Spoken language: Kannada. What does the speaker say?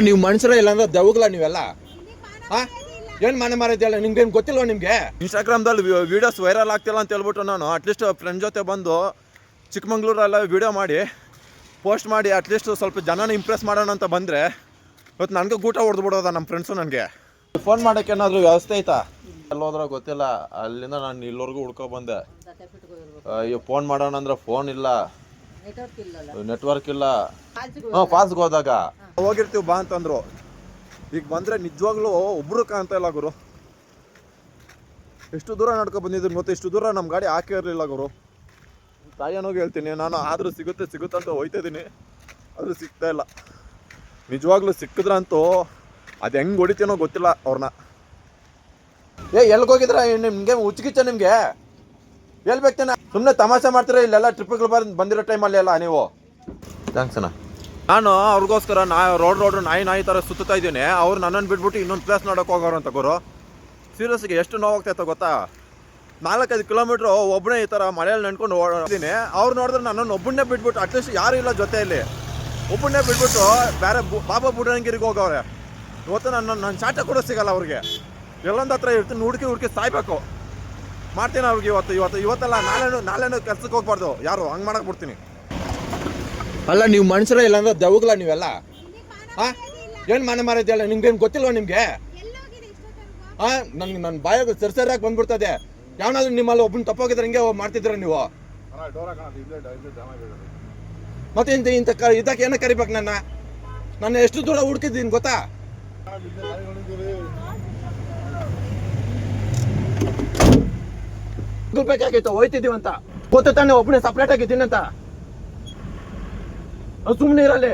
ನೀವು ಮನುಷ್ಯರ ಇಲ್ಲ ಅಂದ್ರೆ ದೆವ್ವಗಳ ನೀವೆಲ್ಲ ಏನು ಮನೆ ಮಾರಿದ್ಯಲ್ಲ ನಿಮ್ಗೇನು ಗೊತ್ತಿಲ್ವ ನಿಮಗೆ? ಇನ್ಸ್ಟಾಗ್ರಾಮ್ದಲ್ಲಿ ವೀಡಿಯೋಸ್ ವೈರಲ್ ಆಗ್ತಿಲ್ಲ ಅಂತ ಹೇಳ್ಬಿಟ್ಟು ನಾನು ಅಟ್ಲೀಸ್ಟ್ ಫ್ರೆಂಡ್ ಜೊತೆ ಬಂದು ಚಿಕ್ಕಮಂಗ್ಳೂರೆಲ್ಲ ವೀಡಿಯೋ ಮಾಡಿ ಪೋಸ್ಟ್ ಮಾಡಿ ಅಟ್ಲೀಸ್ಟ್ ಸ್ವಲ್ಪ ಜನನ ಇಂಪ್ರೆಸ್ ಮಾಡೋಣ ಅಂತ ಬಂದರೆ ಇವತ್ತು ನನಗೂ ಗೂಟ ಹೊಡೆದ್ಬಿಡೋದ ನಮ್ಮ ಫ್ರೆಂಡ್ಸು. ನನಗೆ ಫೋನ್ ಮಾಡೋಕ್ಕೆ ಏನಾದರೂ ವ್ಯವಸ್ಥೆ ಐತಾ? ಎಲ್ಲೋದ್ರೂ ಗೊತ್ತಿಲ್ಲ, ಅಲ್ಲಿಂದ ನಾನು ಇಲ್ಲಿವರೆಗೂ ಹುಡ್ಕೊಬಂದೆ. ಅಯ್ಯೋ ಫೋನ್ ಮಾಡೋಣ ಅಂದ್ರೆ ಫೋನ್ ಇಲ್ಲ, ನೆಟ್ವರ್ಕ್ ಇಲ್ಲ. ಫಾಲ್ಸ್ಗೆ ಹೋದಾಗ ಹೋಗಿರ್ತೀವಿ ಬಾ ಅಂತಂದ್ರು. ಈಗ ಬಂದರೆ ನಿಜವಾಗ್ಲೂ ಒಬ್ಬರು ಕಾಣ್ತಾ ಇಲ್ಲ ಗುರು. ಎಷ್ಟು ದೂರ ನಡ್ಕೊ ಬಂದಿದ್ದೀನಿ ಗೊತ್ತು, ಇಷ್ಟು ದೂರ ನಮ್ಮ ಗಾಡಿ ಹಾಕೇ ಇರಲಿಲ್ಲ ಗುರು. ತಾಯಿಯನೋಗಿ ಹೇಳ್ತೀನಿ ನಾನು, ಆದರೂ ಸಿಗುತ್ತೆ ಅಂತ ಹೋಯ್ತಿದ್ದೀನಿ, ಆದರೂ ಸಿಗ್ತಾ ಇಲ್ಲ. ನಿಜವಾಗ್ಲೂ ಸಿಕ್ಕಿದ್ರಂತೂ ಅದು ಹೆಂಗೆ ಹೊಡಿತೀನೋ ಗೊತ್ತಿಲ್ಲ ಅವ್ರನ್ನ. ಎಲ್ಗೋಗಿದ್ರ ನಿಮಗೆ ಹುಚ್ಚಿಗಿಚ್ಚ? ನಿಮಗೆ ಎಲ್ಲಿ ಬೇಕ್ತೇನೆ? ಸುಮ್ಮನೆ ತಮಾಷೆ ಮಾಡ್ತೀರಾ ಇಲ್ಲೆಲ್ಲ ಟ್ರಿಪ್ಗಳು ಬಂದಿರೋ ಟೈಮಲ್ಲಿ ಎಲ್ಲ ನೀವು. ಥ್ಯಾಂಕ್ಸ್ ಅಣ್ಣ. ನಾನು ಅವ್ರಿಗೋಸ್ಕರ ರೋಡ್ ನಾಯಿ ಥರ ಸುತ್ತಾ ಇದ್ದೀನಿ. ಅವ್ರು ನನ್ನನ್ನು ಬಿಟ್ಬಿಟ್ಟು ಇನ್ನೊಂದು ಪ್ಲೇಸ್ ನೋಡೋಕೆ ಹೋಗೋರು ಅಂತ ಗುರು. ಸೀರಿಯಸ್ಗೆ ಎಷ್ಟು ನೋವಾಗ್ತಾಯಿತ್ತು ಗೊತ್ತಾ? 4-5 ಕಿಲೋಮೀಟ್ರು ಒಬ್ಬನೇ ಈ ಥರ ಮಳೆಯಲ್ಲಿ ನೆನ್ಕೊಂಡು ಓಡಿದ್ದೀನಿ. ಅವ್ರು ನೋಡಿದ್ರೆ ನನ್ನನ್ನು ಒಬ್ಬನೇ ಬಿಟ್ಬಿಟ್ಟು, ಅಟ್ಲೀಸ್ಟ್ ಯಾರೂ ಇಲ್ಲ ಜೊತೆಯಲ್ಲಿ, ಒಬ್ಬನೇ ಬಿಟ್ಬಿಟ್ಟು ಬೇರೆ ಬಾಬಾ ಬುಡನ್ಗಿರಿಗೆ ಹೋಗವ್ರೆ. ಇವತ್ತು ನನ್ನ ಚಾಟ ಕೂಡ ಸಿಗಲ್ಲ ಅವ್ರಿಗೆ. ಎಲ್ಲೊಂದು ಹತ್ರ ಇರ್ತೀನಿ, ಹುಡುಕಿ ಸಾಯ್ಬೇಕು. ಮಾಡ್ತೀನಿ ಅವ್ರಿಗೆ ಇವತ್ತಲ್ಲ ನಾಳೆನೂ ಕೆಲ್ಸಕ್ಕೆ ಹೋಗ್ಬಾರ್ದು ಯಾರು, ಹಂಗೆ ಮಾಡಕ್ಕೆ ಬಿಡ್ತೀನಿ. ಅಲ್ಲ ನೀವು ಮನುಷ್ಯರ ಇಲ್ಲ ಅಂದ್ರೆ ದೆವ್ವಗಳ ನೀವೆಲ್ಲ ಏನು ಮನೆ ಮಾರಿದ್ಯಲ್ಲ ನಿಮ್ಗೇನು ಗೊತ್ತಿಲ್ವ ನಿಮಗೆ? ನನ್ನ ಬಾಯಾಗ ಸರಿಯಾಗಿ ಬಂದ್ಬಿಡ್ತದೆ. ಯಾವನಾದ್ರೂ ನಿಮ್ಮಲ್ಲಿ ಒಬ್ಬನ ತಪ್ಪೋಗಿದ್ರೆ ಹಿಂಗೆ ಮಾಡ್ತಿದ್ರ ನೀವು? ಮತ್ತೆ ಇದಕ್ಕೆ ಏನೋ ಕರಿಬೇಕು ನನ್ನ ಎಷ್ಟು ದೂರ ಹುಡುಕಿದ್ದೀನಿ ಗೊತ್ತಾ? ಬೇಕಾಗಿತ್ತು ಹೋಯ್ತಿದ್ದೀವಂತ ಗೊತ್ತು ತಾನೆ, ಒಬ್ಬನೇ ಸಪ್ರೇಟ್ ಆಗಿದ್ದೀನಿ ಅಂತ. ಸುಮ್ಮನೆ ಇರಲಿ.